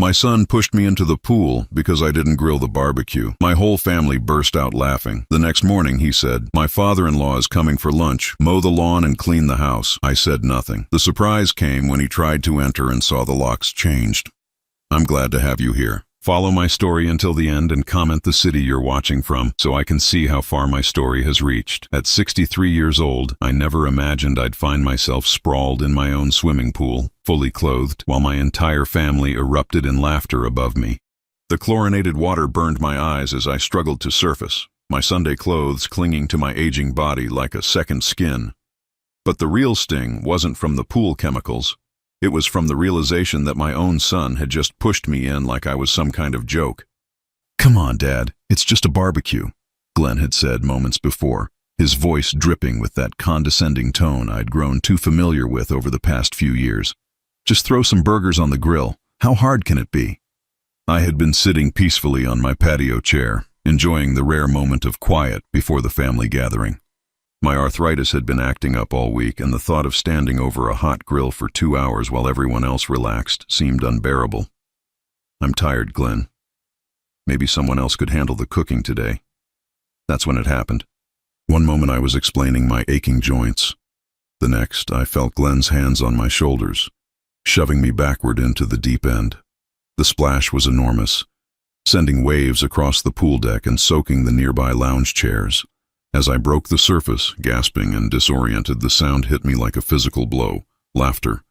My son pushed me into the pool because I didn't grill the barbecue. My whole family burst out laughing. The next morning, he said, "My father-in-law is coming for lunch. Mow the lawn and clean the house." I said nothing. The surprise came when he tried to enter and saw the locks changed. I'm glad to have you here. Follow my story until the end and comment the city you're watching from so I can see how far my story has reached. At 63 years old, I never imagined I'd find myself sprawled in my own swimming pool, fully clothed, while my entire family erupted in laughter above me. The chlorinated water burned my eyes as I struggled to surface, my Sunday clothes clinging to my aging body like a second skin. But the real sting wasn't from the pool chemicals. It was from the realization that my own son had just pushed me in like I was some kind of joke. "Come on, Dad, it's just a barbecue," Glenn had said moments before, his voice dripping with that condescending tone I'd grown too familiar with over the past few years. "Just throw some burgers on the grill. How hard can it be?" I had been sitting peacefully on my patio chair, enjoying the rare moment of quiet before the family gathering. My arthritis had been acting up all week, and the thought of standing over a hot grill for 2 hours while everyone else relaxed seemed unbearable. "I'm tired, Glenn. Maybe someone else could handle the cooking today." That's when it happened. One moment I was explaining my aching joints. The next, I felt Glenn's hands on my shoulders, shoving me backward into the deep end. The splash was enormous, sending waves across the pool deck and soaking the nearby lounge chairs. As I broke the surface, gasping and disoriented, the sound hit me like a physical blow. Laughter.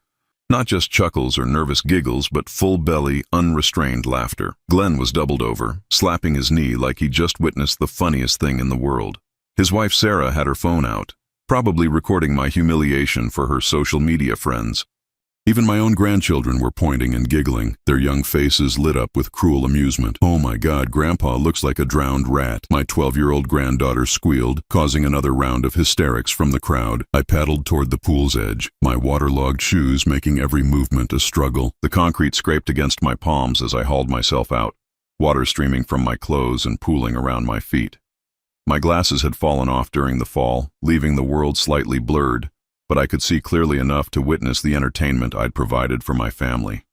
Not just chuckles or nervous giggles, but full-belly, unrestrained laughter. Glenn was doubled over, slapping his knee like he'd just witnessed the funniest thing in the world. His wife Sarah had her phone out, probably recording my humiliation for her social media friends. Even my own grandchildren were pointing and giggling, their young faces lit up with cruel amusement. "Oh my God, Grandpa looks like a drowned rat," my 12-year-old granddaughter squealed, causing another round of hysterics from the crowd. I paddled toward the pool's edge, my waterlogged shoes making every movement a struggle. The concrete scraped against my palms as I hauled myself out, water streaming from my clothes and pooling around my feet. My glasses had fallen off during the fall, leaving the world slightly blurred, but I could see clearly enough to witness the entertainment I'd provided for my family.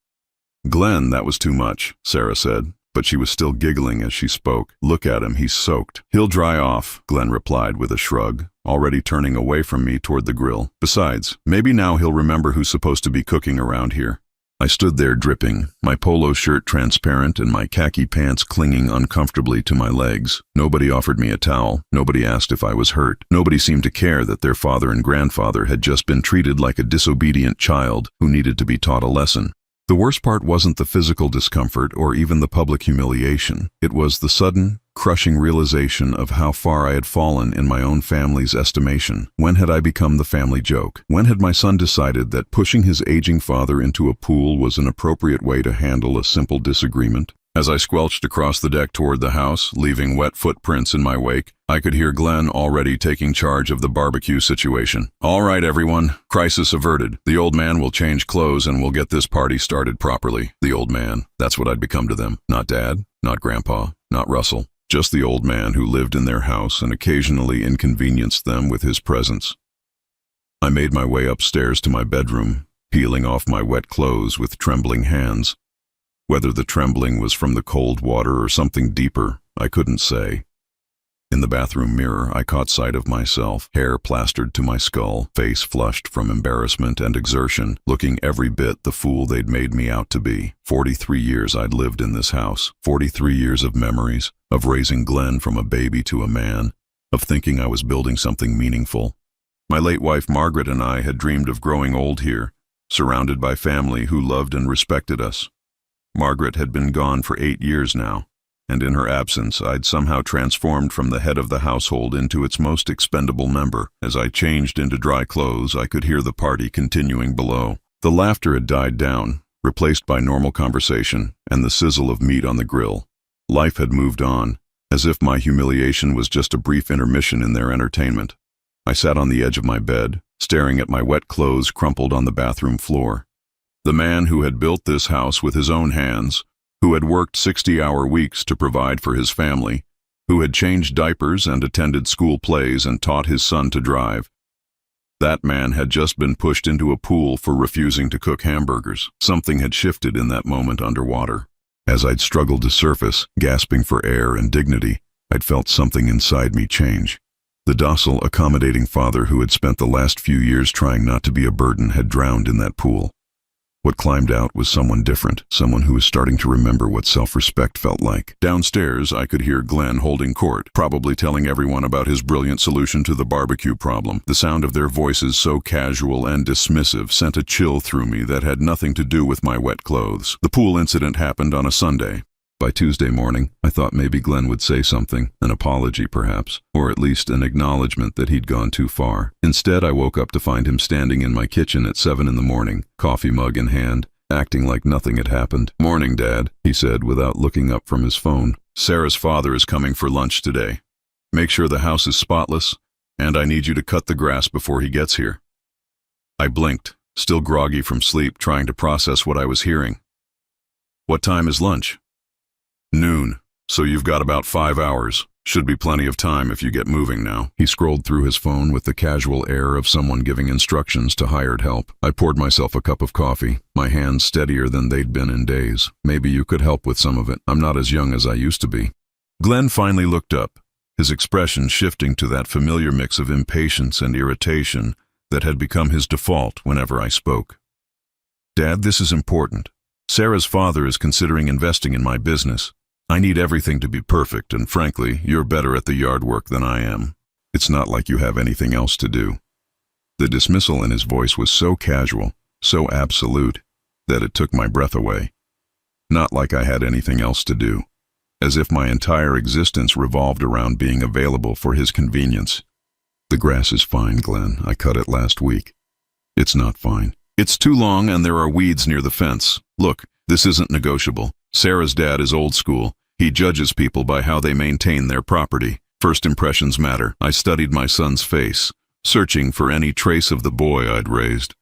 "Glenn, that was too much," Sarah said, but she was still giggling as she spoke. "Look at him, he's soaked." "He'll dry off," Glenn replied with a shrug, already turning away from me toward the grill. "Besides, maybe now he'll remember who's supposed to be cooking around here." I stood there dripping, my polo shirt transparent and my khaki pants clinging uncomfortably to my legs. Nobody offered me a towel. Nobody asked if I was hurt. Nobody seemed to care that their father and grandfather had just been treated like a disobedient child who needed to be taught a lesson. The worst part wasn't the physical discomfort or even the public humiliation. It was the sudden, crushing realization of how far I had fallen in my own family's estimation. When had I become the family joke? When had my son decided that pushing his aging father into a pool was an appropriate way to handle a simple disagreement? As I squelched across the deck toward the house, leaving wet footprints in my wake, I could hear Glenn already taking charge of the barbecue situation. "All right, everyone. Crisis averted. The old man will change clothes and we'll get this party started properly." The old man. That's what I'd become to them. Not Dad, not Grandpa, not Russell. Just the old man who lived in their house and occasionally inconvenienced them with his presence. I made my way upstairs to my bedroom, peeling off my wet clothes with trembling hands. Whether the trembling was from the cold water or something deeper, I couldn't say. In the bathroom mirror, I caught sight of myself, hair plastered to my skull, face flushed from embarrassment and exertion, looking every bit the fool they'd made me out to be. 43 years I'd lived in this house, 43 years of memories, of raising Glenn from a baby to a man, of thinking I was building something meaningful. My late wife Margaret and I had dreamed of growing old here, surrounded by family who loved and respected us. Margaret had been gone for 8 years now, and in her absence I'd somehow transformed from the head of the household into its most expendable member. As I changed into dry clothes, I could hear the party continuing below. The laughter had died down, replaced by normal conversation and the sizzle of meat on the grill. Life had moved on, as if my humiliation was just a brief intermission in their entertainment. I sat on the edge of my bed, staring at my wet clothes crumpled on the bathroom floor. The man who had built this house with his own hands, who had worked 60-hour weeks to provide for his family, who had changed diapers and attended school plays and taught his son to drive. That man had just been pushed into a pool for refusing to cook hamburgers. Something had shifted in that moment underwater. As I'd struggled to surface, gasping for air and dignity, I'd felt something inside me change. The docile, accommodating father who had spent the last few years trying not to be a burden had drowned in that pool. What climbed out was someone different, someone who was starting to remember what self-respect felt like. Downstairs, I could hear Glenn holding court, probably telling everyone about his brilliant solution to the barbecue problem. The sound of their voices, so casual and dismissive, sent a chill through me that had nothing to do with my wet clothes. The pool incident happened on a Sunday. By Tuesday morning, I thought maybe Glenn would say something, an apology perhaps, or at least an acknowledgement that he'd gone too far. Instead, I woke up to find him standing in my kitchen at 7 in the morning, coffee mug in hand, acting like nothing had happened. "Morning, Dad," he said without looking up from his phone. "Sarah's father is coming for lunch today. Make sure the house is spotless, and I need you to cut the grass before he gets here." I blinked, still groggy from sleep, trying to process what I was hearing. "What time is lunch?" "Noon, so you've got about 5 hours. Should be plenty of time if you get moving now." He scrolled through his phone with the casual air of someone giving instructions to hired help. I poured myself a cup of coffee, my hands steadier than they'd been in days. "Maybe you could help with some of it. I'm not as young as I used to be." Glenn finally looked up, his expression shifting to that familiar mix of impatience and irritation that had become his default whenever I spoke. "Dad, this is important. Sarah's father is considering investing in my business. I need everything to be perfect, and frankly, you're better at the yard work than I am. It's not like you have anything else to do." The dismissal in his voice was so casual, so absolute, that it took my breath away. Not like I had anything else to do. As if my entire existence revolved around being available for his convenience. "The grass is fine, Glenn. I cut it last week." "It's not fine. It's too long and there are weeds near the fence. Look, this isn't negotiable. Sarah's dad is old school. He judges people by how they maintain their property. First impressions matter." I studied my son's face, searching for any trace of the boy I'd raised.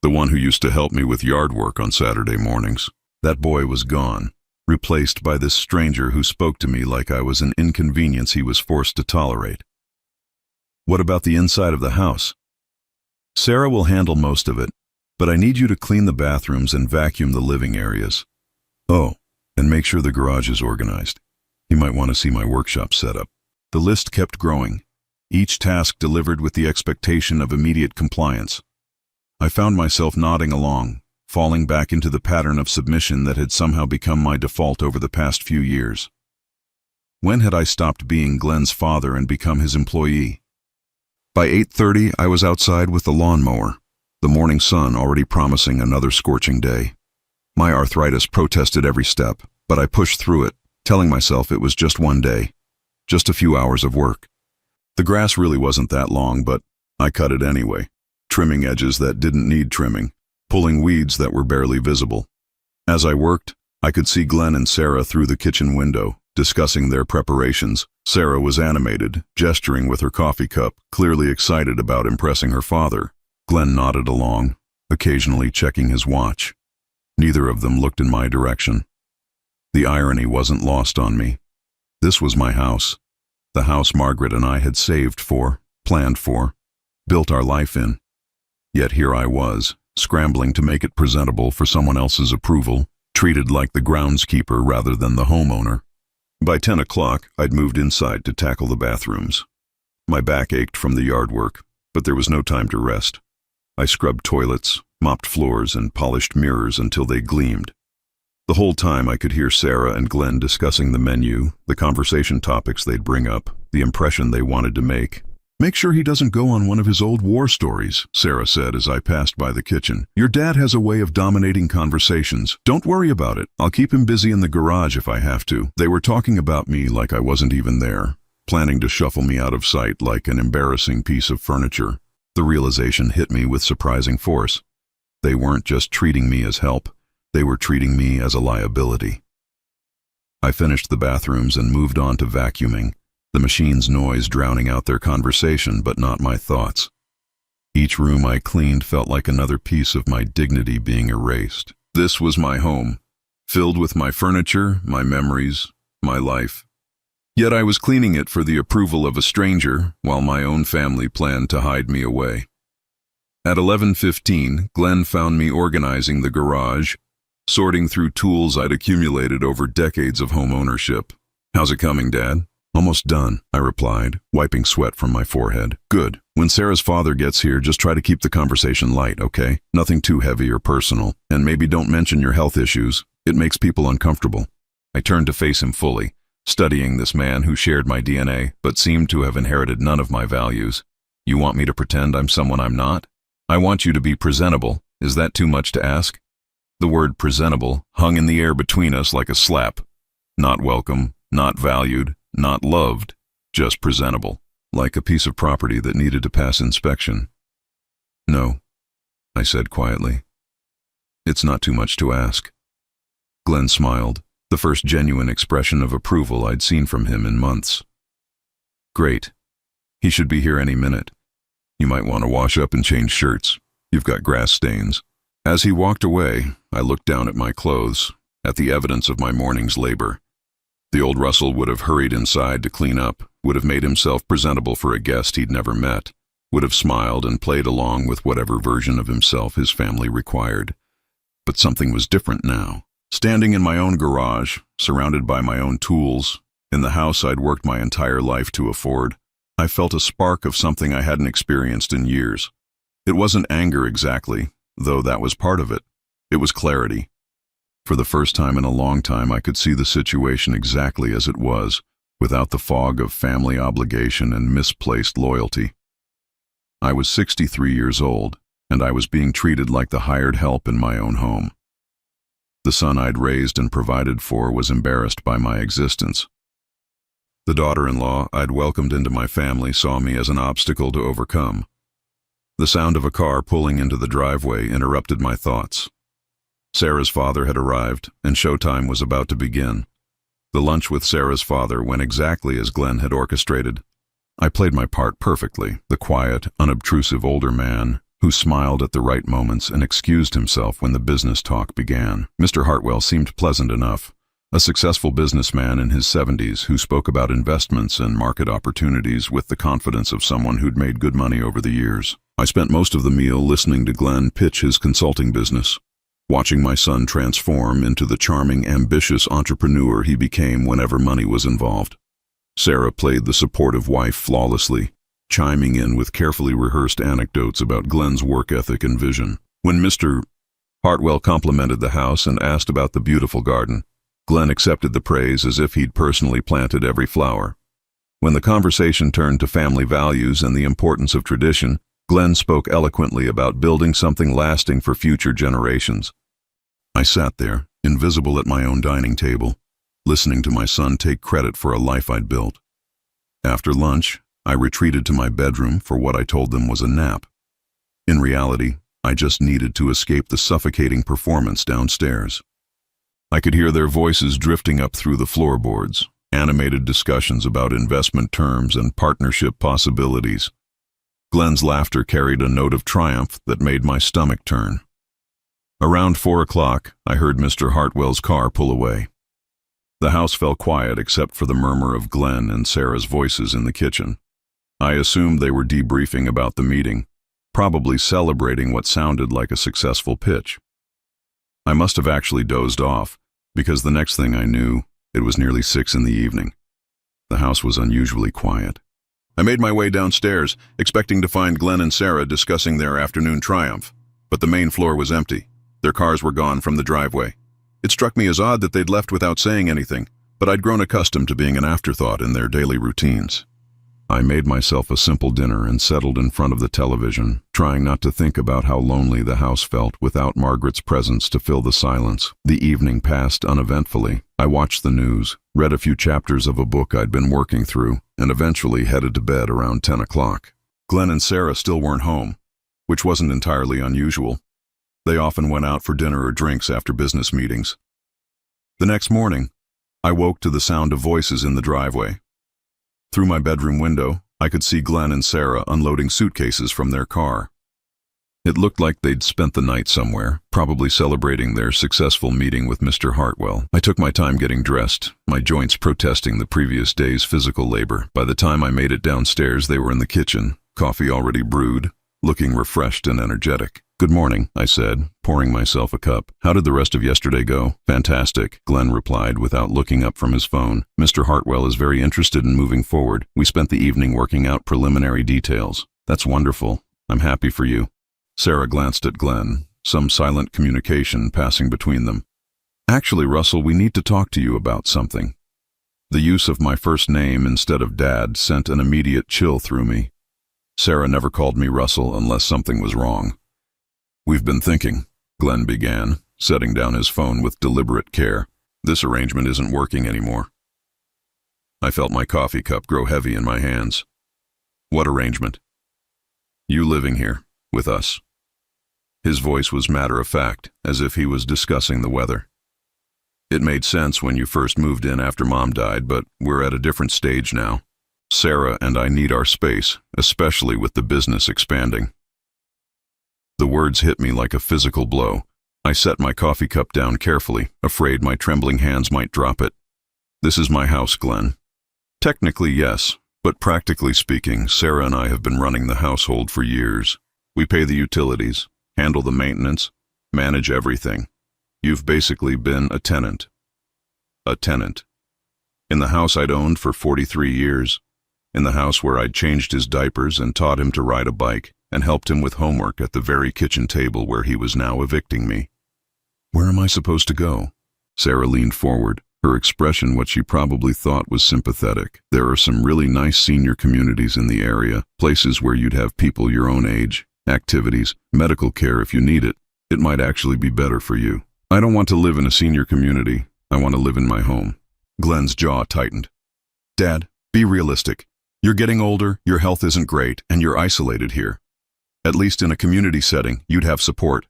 The one who used to help me with yard work on Saturday mornings. That boy was gone, replaced by this stranger who spoke to me like I was an inconvenience he was forced to tolerate. "What about the inside of the house?" "Sarah will handle most of it, but I need you to clean the bathrooms and vacuum the living areas. Oh, and make sure the garage is organized. You might want to see my workshop setup." The list kept growing, each task delivered with the expectation of immediate compliance. I found myself nodding along, falling back into the pattern of submission that had somehow become my default over the past few years. When had I stopped being Glenn's father and become his employee? By 8:30, I was outside with the lawnmower, the morning sun already promising another scorching day. My arthritis protested every step, but I pushed through it, telling myself it was just one day, just a few hours of work. The grass really wasn't that long, but I cut it anyway, trimming edges that didn't need trimming, pulling weeds that were barely visible. As I worked, I could see Glenn and Sarah through the kitchen window, discussing their preparations. Sarah was animated, gesturing with her coffee cup, clearly excited about impressing her father. Glenn nodded along, occasionally checking his watch. Neither of them looked in my direction. The irony wasn't lost on me. This was my house, the house Margaret and I had saved for, planned for, built our life in. Yet here I was, scrambling to make it presentable for someone else's approval, treated like the groundskeeper rather than the homeowner. By 10 o'clock, I'd moved inside to tackle the bathrooms. My back ached from the yard work, but there was no time to rest. I scrubbed toilets, mopped floors, and polished mirrors until they gleamed. The whole time I could hear Sarah and Glenn discussing the menu, the conversation topics they'd bring up, the impression they wanted to make. "Make sure he doesn't go on one of his old war stories," Sarah said as I passed by the kitchen. "Your dad has a way of dominating conversations. Don't worry about it. I'll keep him busy in the garage if I have to." They were talking about me like I wasn't even there, planning to shuffle me out of sight like an embarrassing piece of furniture. The realization hit me with surprising force. They weren't just treating me as help, they were treating me as a liability. I finished the bathrooms and moved on to vacuuming, the machine's noise drowning out their conversation but not my thoughts. Each room I cleaned felt like another piece of my dignity being erased. This was my home, filled with my furniture, my memories, my life. Yet I was cleaning it for the approval of a stranger, while my own family planned to hide me away. At 11:15, Glenn found me organizing the garage, sorting through tools I'd accumulated over decades of home ownership. "How's it coming, Dad?" "Almost done," I replied, wiping sweat from my forehead. "Good. When Sarah's father gets here, just try to keep the conversation light, okay? Nothing too heavy or personal. And maybe don't mention your health issues. It makes people uncomfortable." I turned to face him fully, studying this man who shared my DNA but seemed to have inherited none of my values. "You want me to pretend I'm someone I'm not? I want you to be presentable. Is that too much to ask?" The word presentable hung in the air between us like a slap. Not welcome, not valued, not loved, just presentable, like a piece of property that needed to pass inspection. "No," I said quietly. "It's not too much to ask." Glenn smiled, the first genuine expression of approval I'd seen from him in months. "Great. He should be here any minute. You might want to wash up and change shirts. You've got grass stains." As he walked away, I looked down at my clothes, at the evidence of my morning's labor. The old Russell would have hurried inside to clean up, would have made himself presentable for a guest he'd never met, would have smiled and played along with whatever version of himself his family required. But something was different now. Standing in my own garage, surrounded by my own tools, in the house I'd worked my entire life to afford, I felt a spark of something I hadn't experienced in years. It wasn't anger exactly, though that was part of it. It was clarity. For the first time in a long time, I could see the situation exactly as it was, without the fog of family obligation and misplaced loyalty. I was 63 years old, and I was being treated like the hired help in my own home. The son I'd raised and provided for was embarrassed by my existence. The daughter-in-law I'd welcomed into my family saw me as an obstacle to overcome. The sound of a car pulling into the driveway interrupted my thoughts. Sarah's father had arrived, and showtime was about to begin. The lunch with Sarah's father went exactly as Glenn had orchestrated. I played my part perfectly, the quiet, unobtrusive older man who smiled at the right moments and excused himself when the business talk began. Mr. Hartwell seemed pleasant enough, a successful businessman in his 70s who spoke about investments and market opportunities with the confidence of someone who'd made good money over the years. I spent most of the meal listening to Glenn pitch his consulting business, watching my son transform into the charming, ambitious entrepreneur he became whenever money was involved. Sarah played the supportive wife flawlessly, chiming in with carefully rehearsed anecdotes about Glenn's work ethic and vision. When Mr. Hartwell complimented the house and asked about the beautiful garden, Glenn accepted the praise as if he'd personally planted every flower. When the conversation turned to family values and the importance of tradition, Glenn spoke eloquently about building something lasting for future generations. I sat there, invisible at my own dining table, listening to my son take credit for a life I'd built. After lunch, I retreated to my bedroom for what I told them was a nap. In reality, I just needed to escape the suffocating performance downstairs. I could hear their voices drifting up through the floorboards, animated discussions about investment terms and partnership possibilities. Glenn's laughter carried a note of triumph that made my stomach turn. Around 4 o'clock, I heard Mr. Hartwell's car pull away. The house fell quiet except for the murmur of Glenn and Sarah's voices in the kitchen. I assumed they were debriefing about the meeting, probably celebrating what sounded like a successful pitch. I must have actually dozed off, because the next thing I knew, it was nearly 6 in the evening. The house was unusually quiet. I made my way downstairs, expecting to find Glenn and Sarah discussing their afternoon triumph, but the main floor was empty. Their cars were gone from the driveway. It struck me as odd that they'd left without saying anything, but I'd grown accustomed to being an afterthought in their daily routines. I made myself a simple dinner and settled in front of the television, trying not to think about how lonely the house felt without Margaret's presence to fill the silence. The evening passed uneventfully. I watched the news, read a few chapters of a book I'd been working through, and eventually headed to bed around 10 o'clock. Glenn and Sarah still weren't home, which wasn't entirely unusual. They often went out for dinner or drinks after business meetings. The next morning, I woke to the sound of voices in the driveway. Through my bedroom window, I could see Glenn and Sarah unloading suitcases from their car. It looked like they'd spent the night somewhere, probably celebrating their successful meeting with Mr. Hartwell. I took my time getting dressed, my joints protesting the previous day's physical labor. By the time I made it downstairs, they were in the kitchen, coffee already brewed, looking refreshed and energetic. "Good morning," I said, pouring myself a cup. "How did the rest of yesterday go?" "Fantastic," Glenn replied without looking up from his phone. "Mr. Hartwell is very interested in moving forward. We spent the evening working out preliminary details." "That's wonderful. I'm happy for you." Sarah glanced at Glenn, some silent communication passing between them. "Actually, Russell, we need to talk to you about something." The use of my first name instead of Dad sent an immediate chill through me. Sarah never called me Russell unless something was wrong. "We've been thinking," Glenn began, setting down his phone with deliberate care. "This arrangement isn't working anymore." I felt my coffee cup grow heavy in my hands. "What arrangement?" "You living here, with us." His voice was matter-of-fact, as if he was discussing the weather. "It made sense when you first moved in after Mom died, but we're at a different stage now. Sarah and I need our space, especially with the business expanding." The words hit me like a physical blow. I set my coffee cup down carefully, afraid my trembling hands might drop it. "This is my house, Glenn." "Technically, yes, but practically speaking, Sarah and I have been running the household for years. We pay the utilities, handle the maintenance, manage everything. You've basically been a tenant." A tenant. In the house I'd owned for 43 years. In the house where I'd changed his diapers and taught him to ride a bike and helped him with homework at the very kitchen table where he was now evicting me. "Where am I supposed to go?" Sarah leaned forward, her expression what she probably thought was sympathetic. "There are some really nice senior communities in the area, places where you'd have people your own age, activities, medical care if you need it. It might actually be better for you." "I don't want to live in a senior community. I want to live in my home." Glenn's jaw tightened. "Dad, be realistic. You're getting older, your health isn't great, and you're isolated here. At least in a community setting, you'd have support."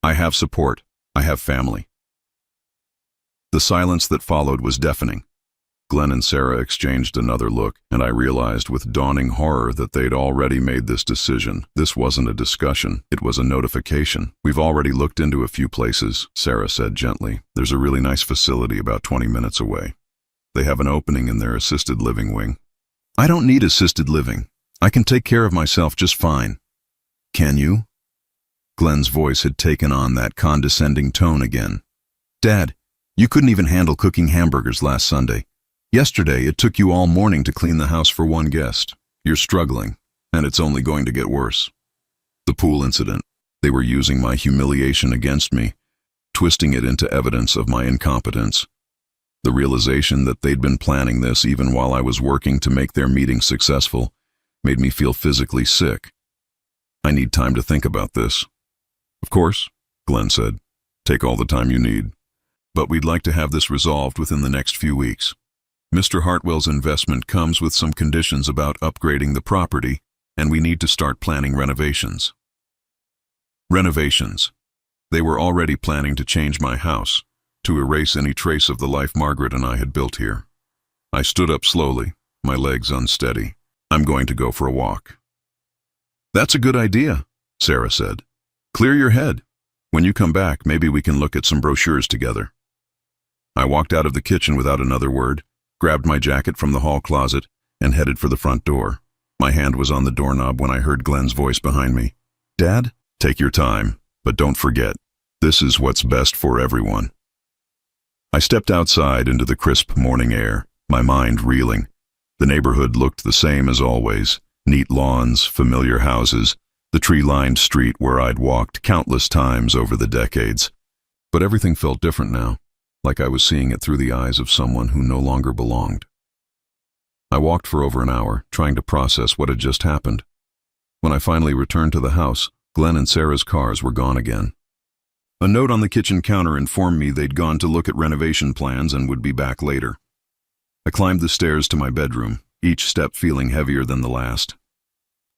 "I have support. I have family." The silence that followed was deafening. Glenn and Sarah exchanged another look, and I realized with dawning horror that they'd already made this decision. This wasn't a discussion, it was a notification. "We've already looked into a few places," Sarah said gently. "There's a really nice facility about 20 minutes away. They have an opening in their assisted living wing." "I don't need assisted living. I can take care of myself just fine." "Can you?" Glenn's voice had taken on that condescending tone again. "Dad, you couldn't even handle cooking hamburgers last Sunday. Yesterday, it took you all morning to clean the house for one guest. You're struggling, and it's only going to get worse." The pool incident. They were using my humiliation against me, twisting it into evidence of my incompetence. The realization that they'd been planning this even while I was working to make their meeting successful made me feel physically sick. "I need time to think about this." "Of course," Glenn said. "Take all the time you need. But we'd like to have this resolved within the next few weeks. Mr. Hartwell's investment comes with some conditions about upgrading the property, and we need to start planning renovations." Renovations. They were already planning to change my house, to erase any trace of the life Margaret and I had built here. I stood up slowly, my legs unsteady. "I'm going to go for a walk." "That's a good idea," Sarah said. "Clear your head. When you come back, maybe we can look at some brochures together." I walked out of the kitchen without another word, grabbed my jacket from the hall closet, and headed for the front door. My hand was on the doorknob when I heard Glenn's voice behind me. "Dad, take your time, but don't forget, this is what's best for everyone." I stepped outside into the crisp morning air, my mind reeling. The neighborhood looked the same as always, neat lawns, familiar houses, the tree-lined street where I'd walked countless times over the decades. But everything felt different now, like I was seeing it through the eyes of someone who no longer belonged. I walked for over an hour, trying to process what had just happened. When I finally returned to the house, Glenn and Sarah's cars were gone again. A note on the kitchen counter informed me they'd gone to look at renovation plans and would be back later. I climbed the stairs to my bedroom, each step feeling heavier than the last.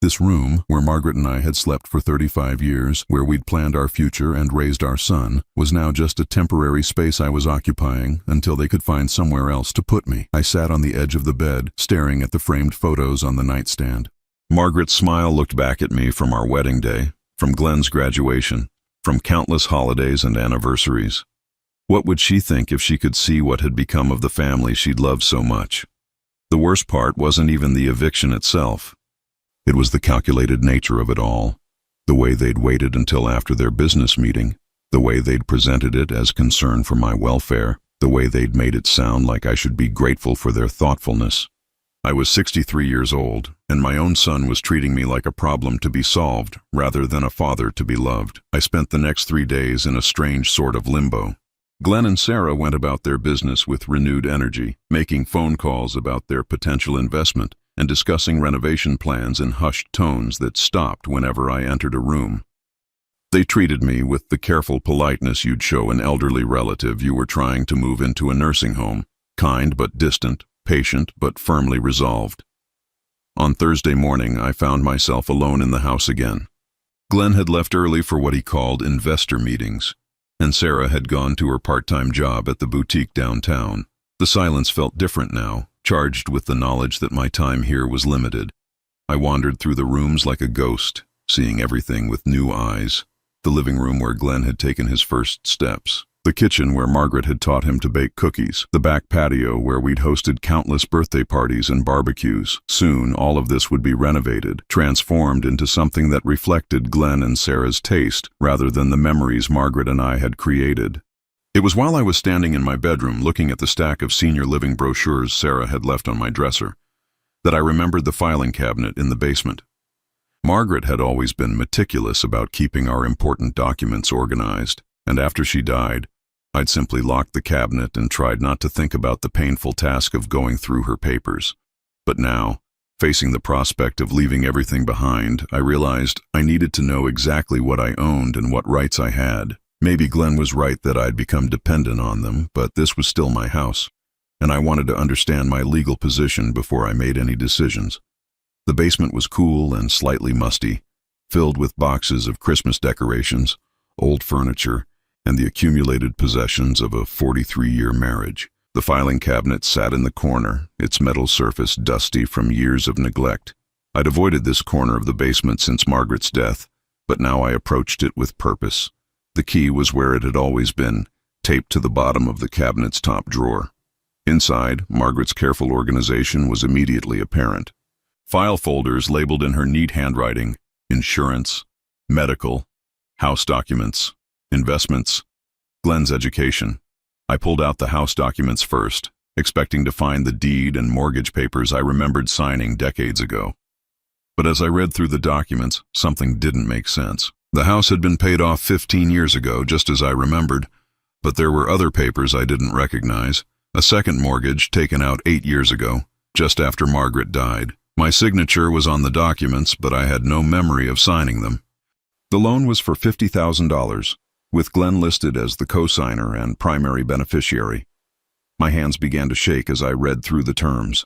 This room, where Margaret and I had slept for 35 years, where we'd planned our future and raised our son, was now just a temporary space I was occupying until they could find somewhere else to put me. I sat on the edge of the bed, staring at the framed photos on the nightstand. Margaret's smile looked back at me from our wedding day, from Glenn's graduation, from countless holidays and anniversaries. What would she think if she could see what had become of the family she'd loved so much? The worst part wasn't even the eviction itself. It was the calculated nature of it all, The way they'd waited until after their business meeting, the way they'd presented it as concern for my welfare, the way they'd made it sound like I should be grateful for their thoughtfulness. I was 63 years old, and my own son was treating me like a problem to be solved rather than a father to be loved. I spent the next 3 days in a strange sort of limbo. Glenn and Sarah went about their business with renewed energy, making phone calls about their potential investment and discussing renovation plans in hushed tones that stopped whenever I entered a room. They treated me with the careful politeness you'd show an elderly relative you were trying to move into a nursing home, kind but distant, patient but firmly resolved. On Thursday morning, I found myself alone in the house again. Glenn had left early for what he called investor meetings, and Sarah had gone to her part-time job at the boutique downtown. The silence felt different now, charged with the knowledge that my time here was limited. I wandered through the rooms like a ghost, seeing everything with new eyes. The living room where Glenn had taken his first steps. The kitchen where Margaret had taught him to bake cookies. The back patio where we'd hosted countless birthday parties and barbecues. Soon, all of this would be renovated, transformed into something that reflected Glenn and Sarah's taste, rather than the memories Margaret and I had created. It was while I was standing in my bedroom looking at the stack of senior living brochures Sarah had left on my dresser, that I remembered the filing cabinet in the basement. Margaret had always been meticulous about keeping our important documents organized, and after she died, I'd simply locked the cabinet and tried not to think about the painful task of going through her papers. But now, facing the prospect of leaving everything behind, I realized I needed to know exactly what I owned and what rights I had. Maybe Glenn was right that I'd become dependent on them, but this was still my house, and I wanted to understand my legal position before I made any decisions. The basement was cool and slightly musty, filled with boxes of Christmas decorations, old furniture, and the accumulated possessions of a 43-year marriage. The filing cabinet sat in the corner, its metal surface dusty from years of neglect. I'd avoided this corner of the basement since Margaret's death, but now I approached it with purpose. The key was where it had always been, taped to the bottom of the cabinet's top drawer. Inside, Margaret's careful organization was immediately apparent. File folders labeled in her neat handwriting: insurance, medical, house documents, investments, Glenn's education. I pulled out the house documents first, expecting to find the deed and mortgage papers I remembered signing decades ago. But as I read through the documents, something didn't make sense. The house had been paid off 15 years ago, just as I remembered, but there were other papers I didn't recognize. A second mortgage taken out 8 years ago, just after Margaret died. My signature was on the documents, but I had no memory of signing them. The loan was for $50,000, with Glenn listed as the co-signer and primary beneficiary. My hands began to shake as I read through the terms.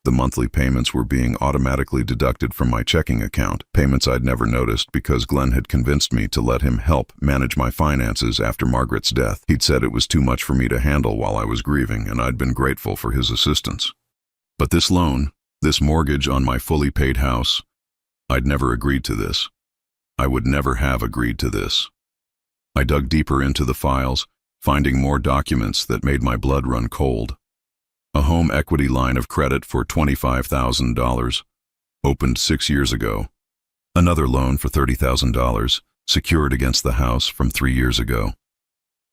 The monthly payments were being automatically deducted from my checking account, payments I'd never noticed because Glenn had convinced me to let him help manage my finances after Margaret's death. He'd said it was too much for me to handle while I was grieving, and I'd been grateful for his assistance. But this loan, this mortgage on my fully paid house, I'd never agreed to this. I would never have agreed to this. I dug deeper into the files, finding more documents that made my blood run cold. A home equity line of credit for $25,000, opened 6 years ago. Another loan for $30,000, secured against the house from 3 years ago.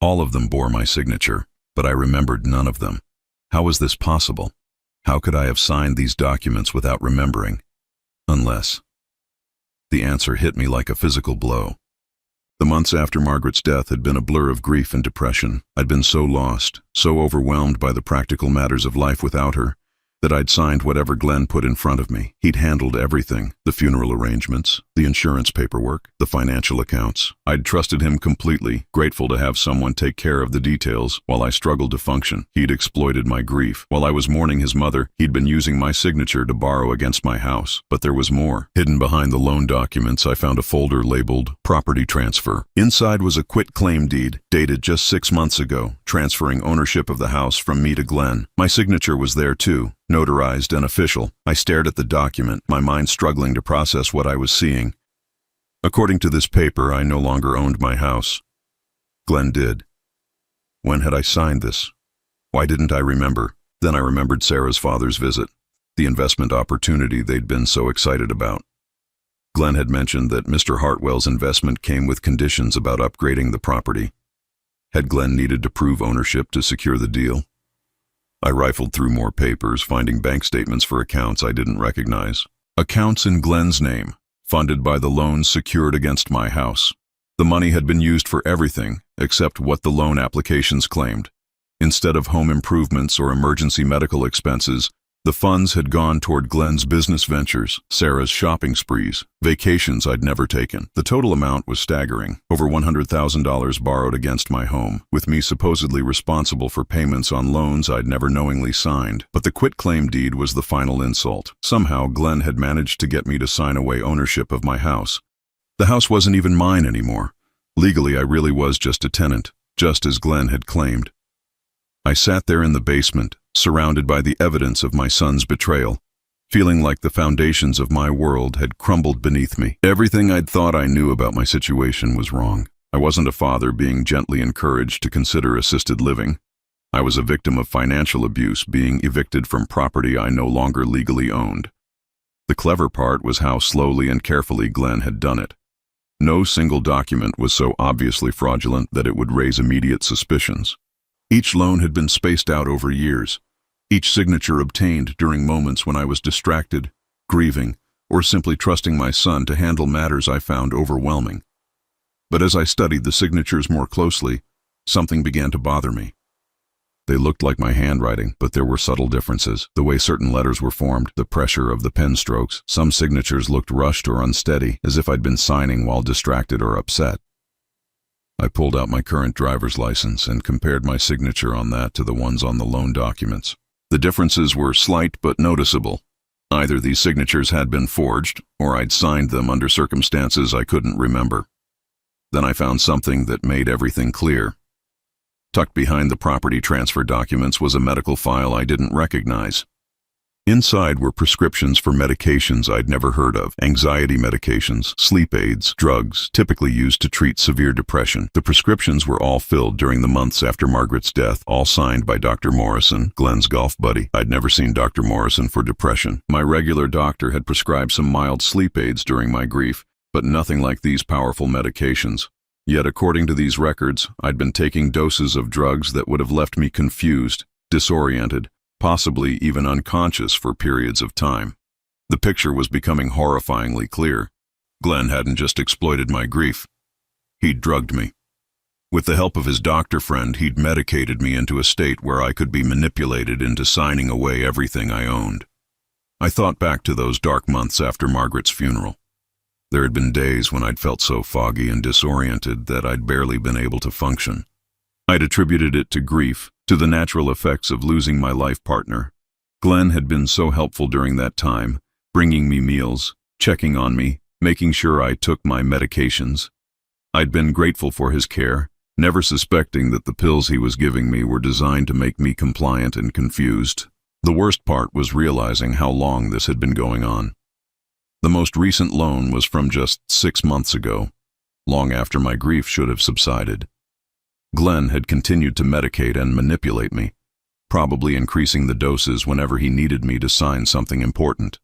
All of them bore my signature, but I remembered none of them. How was this possible? How could I have signed these documents without remembering? Unless. The answer hit me like a physical blow. The months after Margaret's death had been a blur of grief and depression. I'd been so lost, so overwhelmed by the practical matters of life without her, that I'd signed whatever Glenn put in front of me. He'd handled everything: the funeral arrangements, the insurance paperwork, the financial accounts. I'd trusted him completely, grateful to have someone take care of the details while I struggled to function. He'd exploited my grief. While I was mourning his mother, he'd been using my signature to borrow against my house. But there was more. Hidden behind the loan documents, I found a folder labeled Property Transfer. Inside was a quitclaim deed, dated just 6 months ago, transferring ownership of the house from me to Glenn. My signature was there too, notarized and official. I stared at the document, my mind struggling to process what I was seeing. According to this paper, I no longer owned my house. Glenn did. When had I signed this? Why didn't I remember? Then I remembered Sarah's father's visit, the investment opportunity they'd been so excited about. Glenn had mentioned that Mr. Hartwell's investment came with conditions about upgrading the property. Had Glenn needed to prove ownership to secure the deal? I rifled through more papers, finding bank statements for accounts I didn't recognize. Accounts in Glenn's name, funded by the loans secured against my house. The money had been used for everything except what the loan applications claimed. Instead of home improvements or emergency medical expenses, the funds had gone toward Glenn's business ventures, Sarah's shopping sprees, vacations I'd never taken. The total amount was staggering, over $100,000 borrowed against my home, with me supposedly responsible for payments on loans I'd never knowingly signed. But the quitclaim deed was the final insult. Somehow, Glenn had managed to get me to sign away ownership of my house. The house wasn't even mine anymore. Legally, I really was just a tenant, just as Glenn had claimed. I sat there in the basement, surrounded by the evidence of my son's betrayal, feeling like the foundations of my world had crumbled beneath me. Everything I'd thought I knew about my situation was wrong. I wasn't a father being gently encouraged to consider assisted living. I was a victim of financial abuse, being evicted from property I no longer legally owned. The clever part was how slowly and carefully Glenn had done it. No single document was so obviously fraudulent that it would raise immediate suspicions. Each loan had been spaced out over years, each signature obtained during moments when I was distracted, grieving, or simply trusting my son to handle matters I found overwhelming. But as I studied the signatures more closely, something began to bother me. They looked like my handwriting, but there were subtle differences. The way certain letters were formed, the pressure of the pen strokes. Some signatures looked rushed or unsteady, as if I'd been signing while distracted or upset. I pulled out my current driver's license and compared my signature on that to the ones on the loan documents. The differences were slight but noticeable. Either these signatures had been forged, or I'd signed them under circumstances I couldn't remember. Then I found something that made everything clear. Tucked behind the property transfer documents was a medical file I didn't recognize. Inside were prescriptions for medications I'd never heard of, anxiety medications, sleep aids, drugs, typically used to treat severe depression. The prescriptions were all filled during the months after Margaret's death, all signed by Dr. Morrison, Glenn's golf buddy. I'd never seen Dr. Morrison for depression. My regular doctor had prescribed some mild sleep aids during my grief, but nothing like these powerful medications. Yet according to these records, I'd been taking doses of drugs that would have left me confused, disoriented, possibly even unconscious for periods of time. The picture was becoming horrifyingly clear. Glenn hadn't just exploited my grief. He'd drugged me. With the help of his doctor friend, he'd medicated me into a state where I could be manipulated into signing away everything I owned. I thought back to those dark months after Margaret's funeral. There had been days when I'd felt so foggy and disoriented that I'd barely been able to function. I'd attributed it to grief, to the natural effects of losing my life partner. Glenn had been so helpful during that time, bringing me meals, checking on me, making sure I took my medications. I'd been grateful for his care, never suspecting that the pills he was giving me were designed to make me compliant and confused. The worst part was realizing how long this had been going on. The most recent loan was from just 6 months ago, long after my grief should have subsided. Glenn had continued to medicate and manipulate me, probably increasing the doses whenever he needed me to sign something important.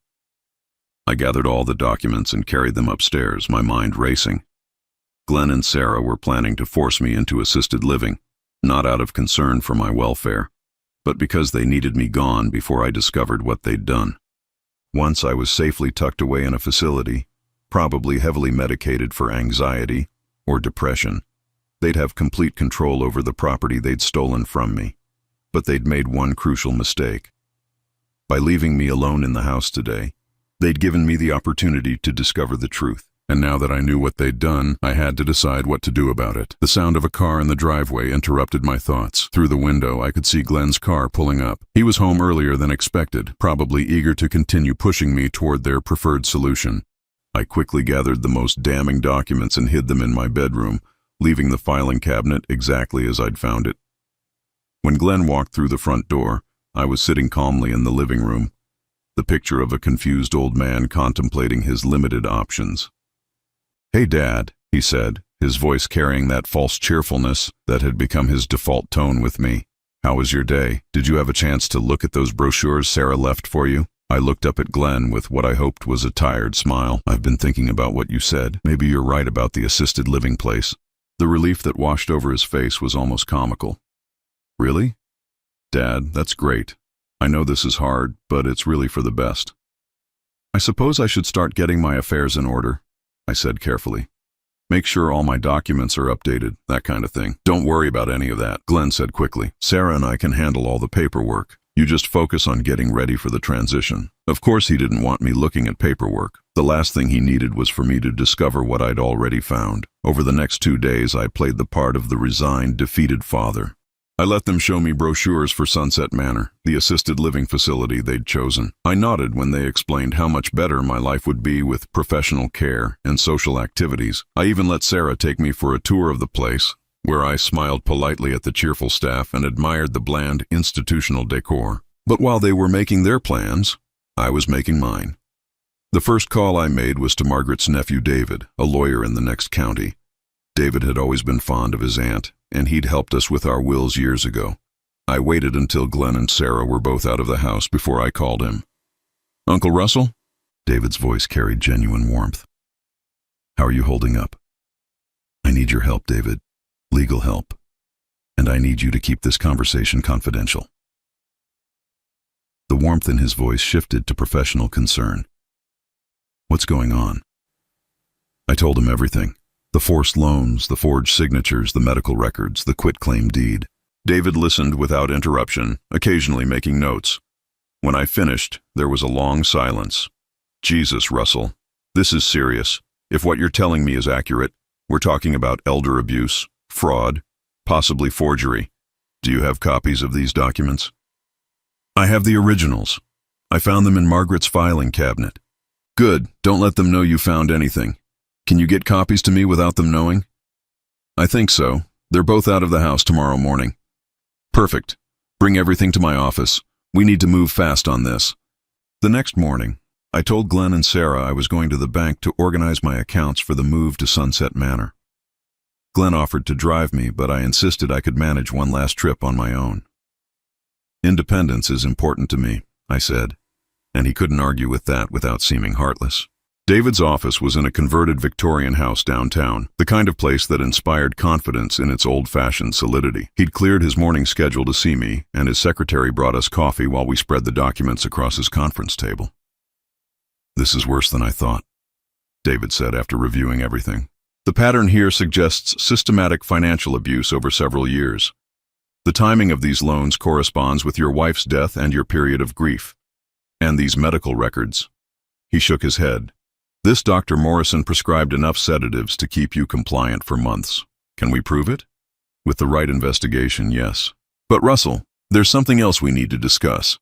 I gathered all the documents and carried them upstairs, my mind racing. Glenn and Sarah were planning to force me into assisted living, not out of concern for my welfare, but because they needed me gone before I discovered what they'd done. Once I was safely tucked away in a facility, probably heavily medicated for anxiety or depression, they'd have complete control over the property they'd stolen from me. But they'd made one crucial mistake. By leaving me alone in the house today, they'd given me the opportunity to discover the truth. And now that I knew what they'd done, I had to decide what to do about it. The sound of a car in the driveway interrupted my thoughts. Through the window, I could see Glenn's car pulling up. He was home earlier than expected, probably eager to continue pushing me toward their preferred solution. I quickly gathered the most damning documents and hid them in my bedroom, leaving the filing cabinet exactly as I'd found it. When Glenn walked through the front door, I was sitting calmly in the living room, the picture of a confused old man contemplating his limited options. "Hey, Dad," he said, his voice carrying that false cheerfulness that had become his default tone with me. "How was your day? Did you have a chance to look at those brochures Sarah left for you?" I looked up at Glenn with what I hoped was a tired smile. "I've been thinking about what you said. Maybe you're right about the assisted living place." The relief that washed over his face was almost comical. "Really? Dad, that's great. I know this is hard, but it's really for the best." "I suppose I should start getting my affairs in order," I said carefully. "Make sure all my documents are updated, that kind of thing." "Don't worry about any of that," Glenn said quickly. "Sarah and I can handle all the paperwork. You just focus on getting ready for the transition." Of course he didn't want me looking at paperwork. The last thing he needed was for me to discover what I'd already found. Over the next 2 days, I played the part of the resigned, defeated father. I let them show me brochures for Sunset Manor, the assisted living facility they'd chosen. I nodded when they explained how much better my life would be with professional care and social activities. I even let Sarah take me for a tour of the place, where I smiled politely at the cheerful staff and admired the bland institutional decor. But while they were making their plans, I was making mine. The first call I made was to Margaret's nephew David, a lawyer in the next county. David had always been fond of his aunt, and he'd helped us with our wills years ago. I waited until Glenn and Sarah were both out of the house before I called him. "Uncle Russell?" David's voice carried genuine warmth. "How are you holding up?" "I need your help, David. Legal help. And I need you to keep this conversation confidential." The warmth in his voice shifted to professional concern. "What's going on?" I told him everything. The forced loans, the forged signatures, the medical records, the quitclaim deed. David listened without interruption, occasionally making notes. When I finished, there was a long silence. "Jesus, Russell, this is serious. If what you're telling me is accurate, we're talking about elder abuse, fraud, possibly forgery. Do you have copies of these documents?" "I have the originals. I found them in Margaret's filing cabinet." "Good. Don't let them know you found anything. Can you get copies to me without them knowing?" "I think so. They're both out of the house tomorrow morning." "Perfect. Bring everything to my office. We need to move fast on this." The next morning, I told Glenn and Sarah I was going to the bank to organize my accounts for the move to Sunset Manor. Glenn offered to drive me, but I insisted I could manage one last trip on my own. "Independence is important to me," I said, and he couldn't argue with that without seeming heartless. David's office was in a converted Victorian house downtown, the kind of place that inspired confidence in its old-fashioned solidity. He'd cleared his morning schedule to see me, and his secretary brought us coffee while we spread the documents across his conference table. "This is worse than I thought," David said after reviewing everything. "The pattern here suggests systematic financial abuse over several years. The timing of these loans corresponds with your wife's death and your period of grief. And these medical records." He shook his head. "This Dr. Morrison prescribed enough sedatives to keep you compliant for months. Can we prove it?" "With the right investigation, yes. But Russell, there's something else we need to discuss.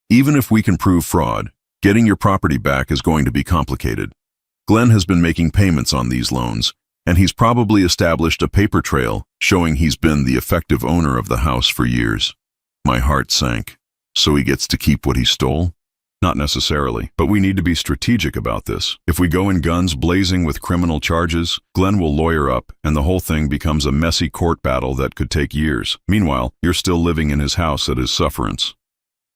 Even if we can prove fraud, getting your property back is going to be complicated. Glenn has been making payments on these loans, and he's probably established a paper trail showing he's been the effective owner of the house for years." My heart sank. "So he gets to keep what he stole?" "Not necessarily, but we need to be strategic about this. If we go in guns blazing with criminal charges, Glenn will lawyer up, and the whole thing becomes a messy court battle that could take years. Meanwhile, you're still living in his house at his sufferance."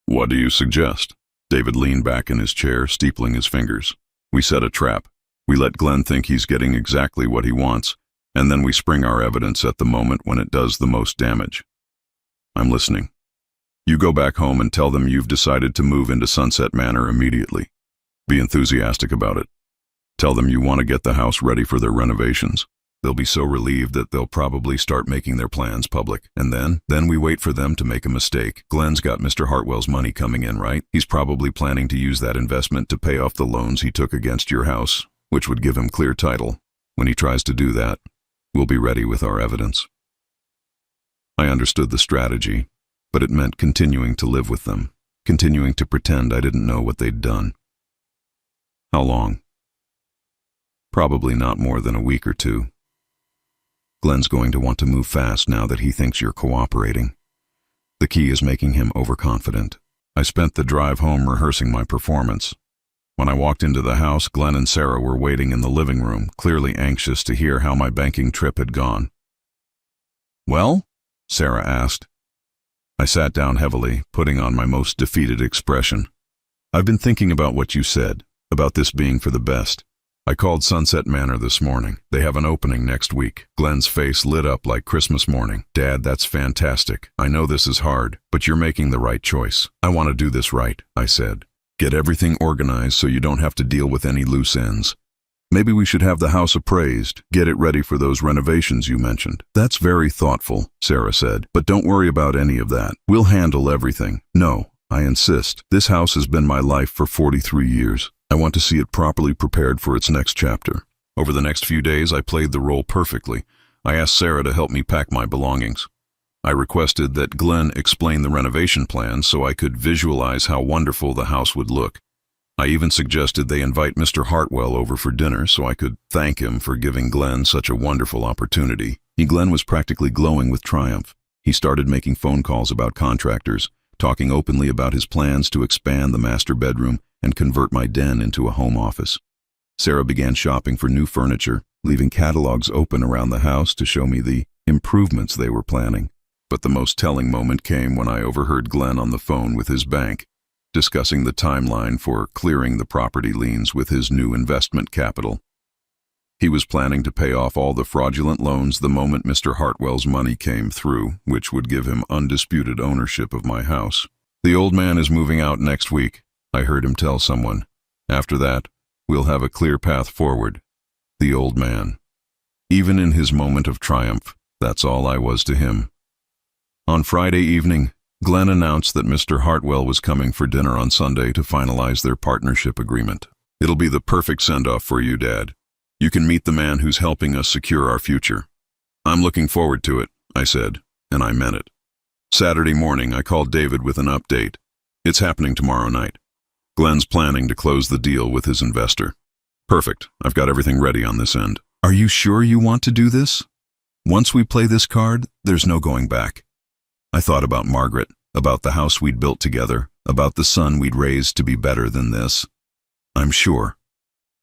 "What do you suggest?" David leaned back in his chair, steepling his fingers. "We set a trap. We let Glenn think he's getting exactly what he wants, and then we spring our evidence at the moment when it does the most damage." "I'm listening." "You go back home and tell them you've decided to move into Sunset Manor immediately. Be enthusiastic about it. Tell them you want to get the house ready for their renovations. They'll be so relieved that they'll probably start making their plans public. And then we wait for them to make a mistake. Glenn's got Mr. Hartwell's money coming in, right? He's probably planning to use that investment to pay off the loans he took against your house, which would give him clear title. When he tries to do that, we'll be ready with our evidence." I understood the strategy, but it meant continuing to live with them, continuing to pretend I didn't know what they'd done. "How long?" "Probably not more than a week or 2. Glenn's going to want to move fast now that he thinks you're cooperating. The key is making him overconfident." I spent the drive home rehearsing my performance. When I walked into the house, Glenn and Sarah were waiting in the living room, clearly anxious to hear how my banking trip had gone. "Well?" Sarah asked. I sat down heavily, putting on my most defeated expression. I've been thinking about what you said, about this being for the best. I called Sunset Manor this morning. They have an opening next week. Glenn's face lit up like Christmas morning. Dad, that's fantastic. I know this is hard, but you're making the right choice. I want to do this right, I said. Get everything organized so you don't have to deal with any loose ends. Maybe we should have the house appraised, get it ready for those renovations you mentioned. That's very thoughtful, Sarah said, but don't worry about any of that. We'll handle everything. No, I insist. This house has been my life for 43 years. I want to see it properly prepared for its next chapter. Over the next few days, I played the role perfectly. I asked Sarah to help me pack my belongings. I requested that Glenn explain the renovation plan so I could visualize how wonderful the house would look. I even suggested they invite Mr. Hartwell over for dinner so I could thank him for giving Glenn such a wonderful opportunity. Glenn was practically glowing with triumph. He started making phone calls about contractors, talking openly about his plans to expand the master bedroom and convert my den into a home office. Sarah began shopping for new furniture, leaving catalogs open around the house to show me the improvements they were planning. But the most telling moment came when I overheard Glenn on the phone with his bank, discussing the timeline for clearing the property liens with his new investment capital. He was planning to pay off all the fraudulent loans the moment Mr. Hartwell's money came through, which would give him undisputed ownership of my house. The old man is moving out next week, I heard him tell someone. After that, we'll have a clear path forward. The old man. Even in his moment of triumph, that's all I was to him. On Friday evening, Glenn announced that Mr. Hartwell was coming for dinner on Sunday to finalize their partnership agreement. It'll be the perfect send-off for you, Dad. You can meet the man who's helping us secure our future. I'm looking forward to it, I said, and I meant it. Saturday morning, I called David with an update. It's happening tomorrow night. Glenn's planning to close the deal with his investor. Perfect. I've got everything ready on this end. Are you sure you want to do this? Once we play this card, there's no going back. I thought about Margaret, about the house we'd built together, about the son we'd raised to be better than this. I'm sure.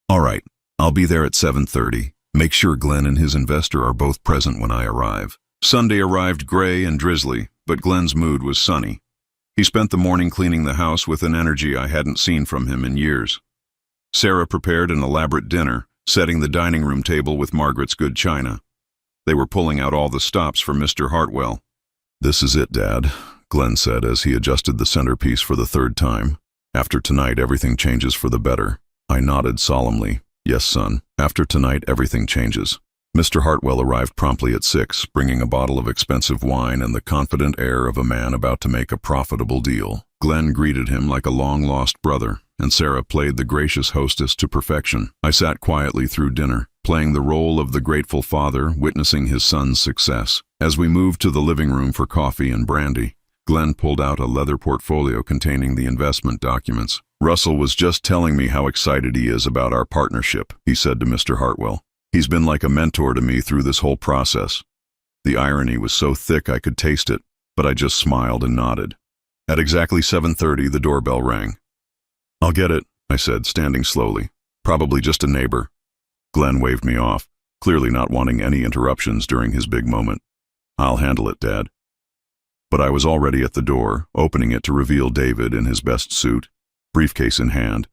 All right, I'll be there at 7:30. Make sure Glenn and his investor are both present when I arrive. Sunday arrived gray and drizzly, but Glenn's mood was sunny. He spent the morning cleaning the house with an energy I hadn't seen from him in years. Sarah prepared an elaborate dinner, setting the dining room table with Margaret's good china. They were pulling out all the stops for Mr. Hartwell. This is it, Dad, Glenn said as he adjusted the centerpiece for the third time. After tonight, everything changes for the better. I nodded solemnly. Yes, son. After tonight, everything changes. Mr. Hartwell arrived promptly at 6, bringing a bottle of expensive wine and the confident air of a man about to make a profitable deal. Glenn greeted him like a long-lost brother, and Sarah played the gracious hostess to perfection. I sat quietly through dinner, playing the role of the grateful father, witnessing his son's success. As we moved to the living room for coffee and brandy, Glenn pulled out a leather portfolio containing the investment documents. Russell was just telling me how excited he is about our partnership, he said to Mr. Hartwell. He's been like a mentor to me through this whole process. The irony was so thick I could taste it, but I just smiled and nodded. At exactly 7:30, the doorbell rang. I'll get it, I said, standing slowly. Probably just a neighbor. Glenn waved me off, clearly not wanting any interruptions during his big moment. I'll handle it, Dad. But I was already at the door, opening it to reveal David in his best suit, briefcase in hand,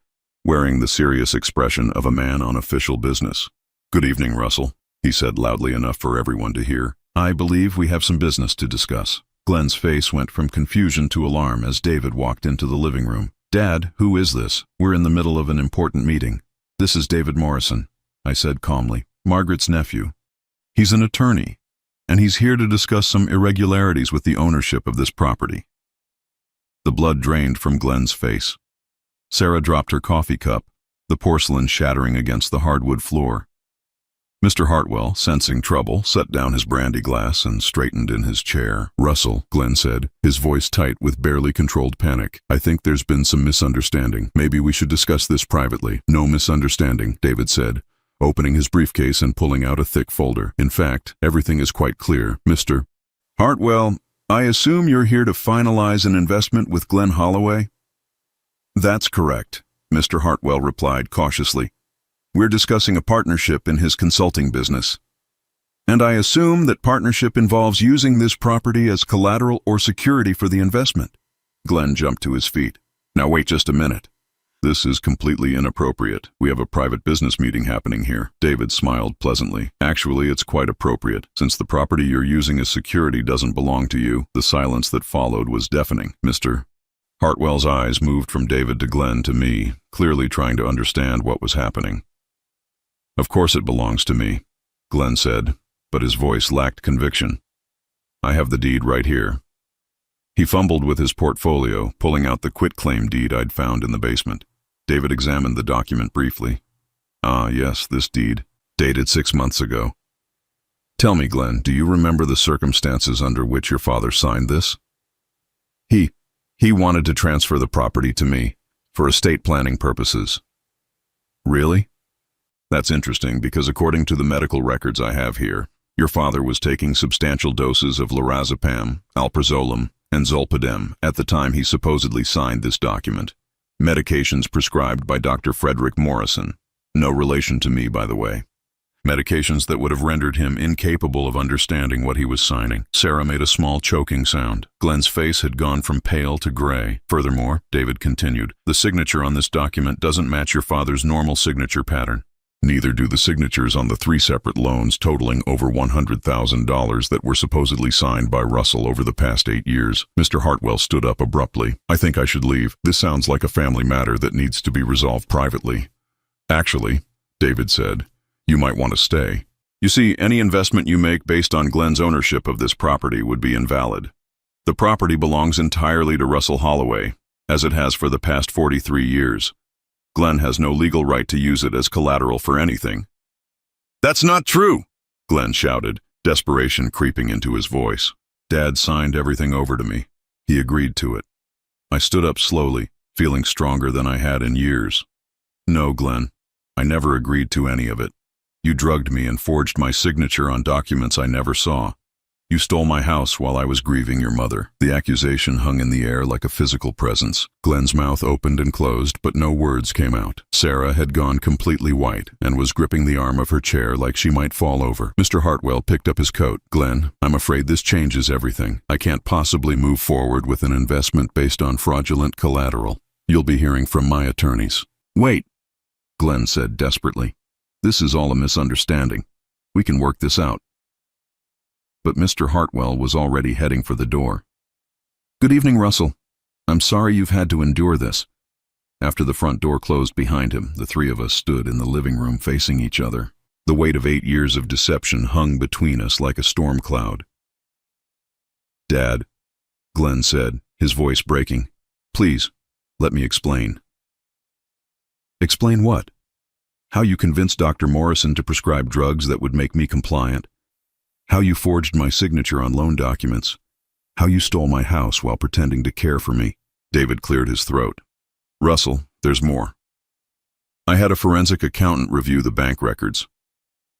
wearing the serious expression of a man on official business. Good evening, Russell, he said loudly enough for everyone to hear. I believe we have some business to discuss. Glenn's face went from confusion to alarm as David walked into the living room. Dad, who is this? We're in the middle of an important meeting. This is David Morrison, I said calmly, Margaret's nephew. He's an attorney, and he's here to discuss some irregularities with the ownership of this property. The blood drained from Glenn's face. Sarah dropped her coffee cup, the porcelain shattering against the hardwood floor. Mr. Hartwell, sensing trouble, set down his brandy glass and straightened in his chair. Russell, Glenn said, his voice tight with barely controlled panic. I think there's been some misunderstanding. Maybe we should discuss this privately. No misunderstanding, David said, opening his briefcase and pulling out a thick folder. In fact, everything is quite clear. Mr. Hartwell, I assume you're here to finalize an investment with Glenn Holloway? That's correct, Mr. Hartwell replied cautiously. We're discussing a partnership in his consulting business. And I assume that partnership involves using this property as collateral or security for the investment. Glenn jumped to his feet. Now wait just a minute. This is completely inappropriate. We have a private business meeting happening here. David smiled pleasantly. Actually, it's quite appropriate. Since the property you're using as security doesn't belong to you, the silence that followed was deafening. Mr. Hartwell's eyes moved from David to Glenn to me, clearly trying to understand what was happening. Of course it belongs to me, Glenn said, but his voice lacked conviction. I have the deed right here. He fumbled with his portfolio, pulling out the quitclaim deed I'd found in the basement. David examined the document briefly. Ah, yes, this deed, dated 6 months ago. Tell me, Glenn, do you remember the circumstances under which your father signed this? He wanted to transfer the property to me, for estate planning purposes. Really? That's interesting because according to the medical records I have here, your father was taking substantial doses of lorazepam, alprazolam, and zolpidem at the time he supposedly signed this document. Medications prescribed by Dr. Frederick Morrison. No relation to me, by the way. Medications that would have rendered him incapable of understanding what he was signing. Sarah made a small choking sound. Glenn's face had gone from pale to gray. Furthermore, David continued, the signature on this document doesn't match your father's normal signature pattern. Neither do the signatures on the 3 separate loans totaling over $100,000 that were supposedly signed by Russell over the past 8 years. Mr. Hartwell stood up abruptly. I think I should leave. This sounds like a family matter that needs to be resolved privately. Actually, David said, you might want to stay. You see, any investment you make based on Glenn's ownership of this property would be invalid. The property belongs entirely to Russell Holloway, as it has for the past 43 years. Glenn has no legal right to use it as collateral for anything. That's not true, Glenn shouted, desperation creeping into his voice. Dad signed everything over to me. He agreed to it. I stood up slowly, feeling stronger than I had in years. No, Glenn, I never agreed to any of it. You drugged me and forged my signature on documents I never saw. You stole my house while I was grieving your mother. The accusation hung in the air like a physical presence. Glenn's mouth opened and closed, but no words came out. Sarah had gone completely white and was gripping the arm of her chair like she might fall over. Mr. Hartwell picked up his coat. Glenn, I'm afraid this changes everything. I can't possibly move forward with an investment based on fraudulent collateral. You'll be hearing from my attorneys. Wait, Glenn said desperately. This is all a misunderstanding. We can work this out. But Mr. Hartwell was already heading for the door. Good evening, Russell. I'm sorry you've had to endure this. After the front door closed behind him, the 3 of us stood in the living room facing each other. The weight of 8 years of deception hung between us like a storm cloud. Dad, Glenn said, his voice breaking, please, let me explain. Explain what? How you convinced Dr. Morrison to prescribe drugs that would make me compliant. How you forged my signature on loan documents. How you stole my house while pretending to care for me. David cleared his throat. Russell, there's more. I had a forensic accountant review the bank records.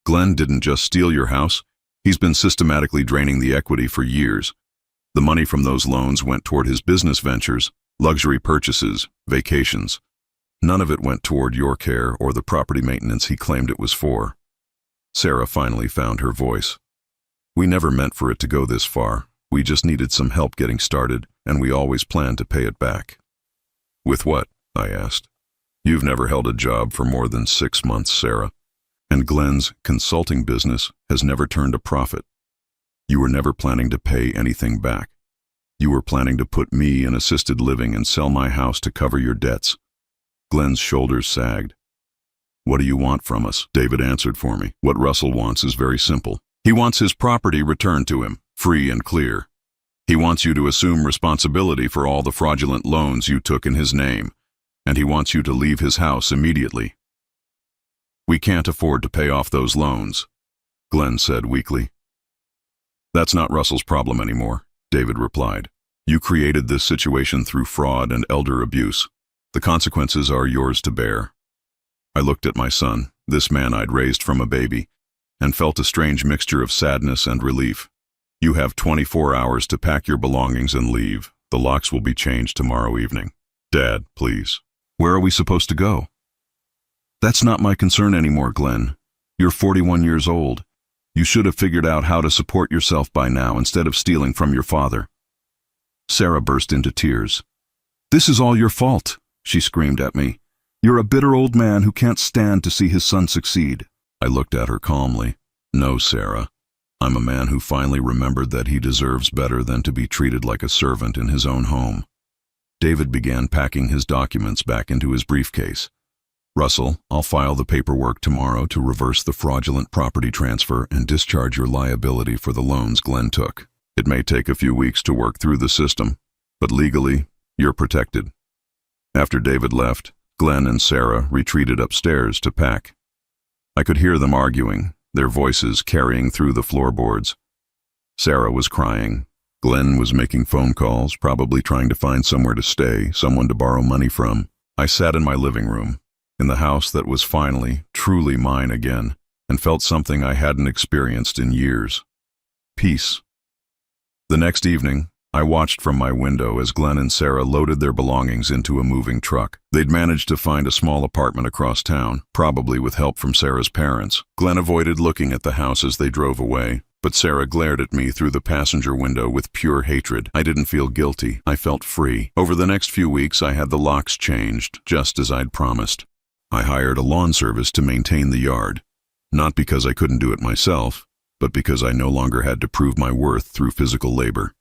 Glenn didn't just steal your house. He's been systematically draining the equity for years. The money from those loans went toward his business ventures, luxury purchases, vacations. None of it went toward your care or the property maintenance he claimed it was for. Sarah finally found her voice. We never meant for it to go this far. We just needed some help getting started, and we always planned to pay it back. With what? I asked. You've never held a job for more than 6 months, Sarah. And Glenn's consulting business has never turned a profit. You were never planning to pay anything back. You were planning to put me in assisted living and sell my house to cover your debts. Glenn's shoulders sagged. What do you want from us? David answered for me. What Russell wants is very simple. He wants his property returned to him, free and clear. He wants you to assume responsibility for all the fraudulent loans you took in his name, and he wants you to leave his house immediately. We can't afford to pay off those loans, Glenn said weakly. That's not Russell's problem anymore, David replied. You created this situation through fraud and elder abuse. The consequences are yours to bear. I looked at my son, this man I'd raised from a baby, and felt a strange mixture of sadness and relief. You have 24 hours to pack your belongings and leave. The locks will be changed tomorrow evening. Dad, please. Where are we supposed to go? That's not my concern anymore, Glenn. You're 41 years old. You should have figured out how to support yourself by now instead of stealing from your father. Sarah burst into tears. This is all your fault, she screamed at me. You're a bitter old man who can't stand to see his son succeed. I looked at her calmly. No, Sarah. I'm a man who finally remembered that he deserves better than to be treated like a servant in his own home. David began packing his documents back into his briefcase. Russell, I'll file the paperwork tomorrow to reverse the fraudulent property transfer and discharge your liability for the loans Glenn took. It may take a few weeks to work through the system, but legally, you're protected. After David left, Glenn and Sarah retreated upstairs to pack. I could hear them arguing, their voices carrying through the floorboards. Sarah was crying. Glenn was making phone calls, probably trying to find somewhere to stay, someone to borrow money from. I sat in my living room, in the house that was finally, truly mine again, and felt something I hadn't experienced in years. Peace. The next evening, I watched from my window as Glenn and Sarah loaded their belongings into a moving truck. They'd managed to find a small apartment across town, probably with help from Sarah's parents. Glenn avoided looking at the house as they drove away, but Sarah glared at me through the passenger window with pure hatred. I didn't feel guilty. I felt free. Over the next few weeks, I had the locks changed, just as I'd promised. I hired a lawn service to maintain the yard, not because I couldn't do it myself, but because I no longer had to prove my worth through physical labor.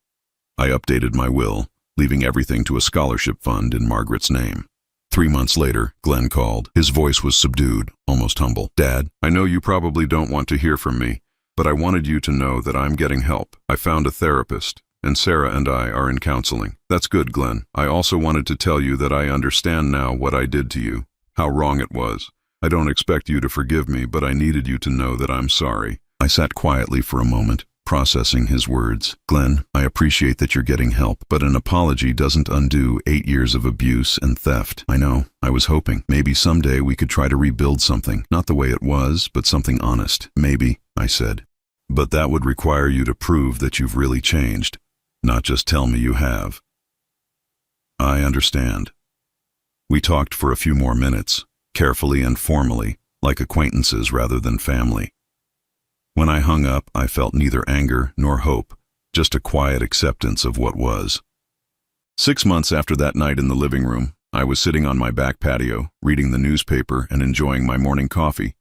I updated my will, leaving everything to a scholarship fund in Margaret's name. 3 months later, Glenn called. His voice was subdued, almost humble. Dad, I know you probably don't want to hear from me, but I wanted you to know that I'm getting help. I found a therapist, and Sarah and I are in counseling. That's good, Glenn. I also wanted to tell you that I understand now what I did to you, how wrong it was. I don't expect you to forgive me, but I needed you to know that I'm sorry. I sat quietly for a moment, processing his words. Glenn, I appreciate that you're getting help, but an apology doesn't undo 8 years of abuse and theft. I know. I was hoping. Maybe someday we could try to rebuild something. Not the way it was, but something honest. Maybe, I said. But that would require you to prove that you've really changed, not just tell me you have. I understand. We talked for a few more minutes, carefully and formally, like acquaintances rather than family. When I hung up, I felt neither anger nor hope, just a quiet acceptance of what was. 6 months after that night in the living room, I was sitting on my back patio, reading the newspaper and enjoying my morning coffee,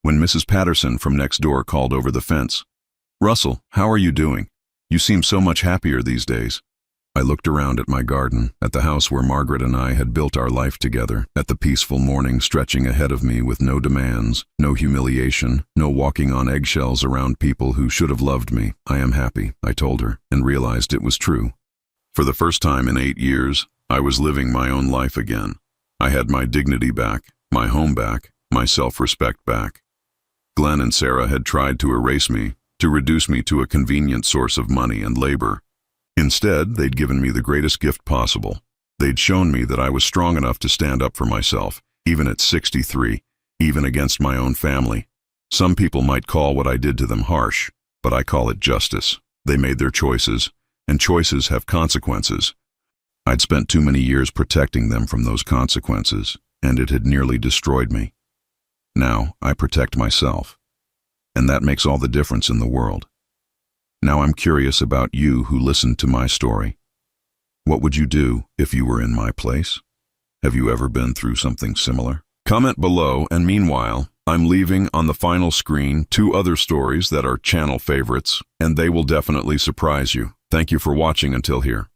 when Mrs. Patterson from next door called over the fence. Russell, how are you doing? You seem so much happier these days. I looked around at my garden, at the house where Margaret and I had built our life together, at the peaceful morning stretching ahead of me with no demands, no humiliation, no walking on eggshells around people who should have loved me. I am happy, I told her, and realized it was true. For the first time in 8 years, I was living my own life again. I had my dignity back, my home back, my self-respect back. Glenn and Sarah had tried to erase me, to reduce me to a convenient source of money and labor. Instead, they'd given me the greatest gift possible. They'd shown me that I was strong enough to stand up for myself, even at 63, even against my own family. Some people might call what I did to them harsh, but I call it justice. They made their choices, and choices have consequences. I'd spent too many years protecting them from those consequences, and it had nearly destroyed me. Now, I protect myself, and that makes all the difference in the world. Now I'm curious about you who listened to my story. What would you do if you were in my place? Have you ever been through something similar? Comment below, and meanwhile, I'm leaving on the final screen 2 other stories that are channel favorites, and they will definitely surprise you. Thank you for watching until here.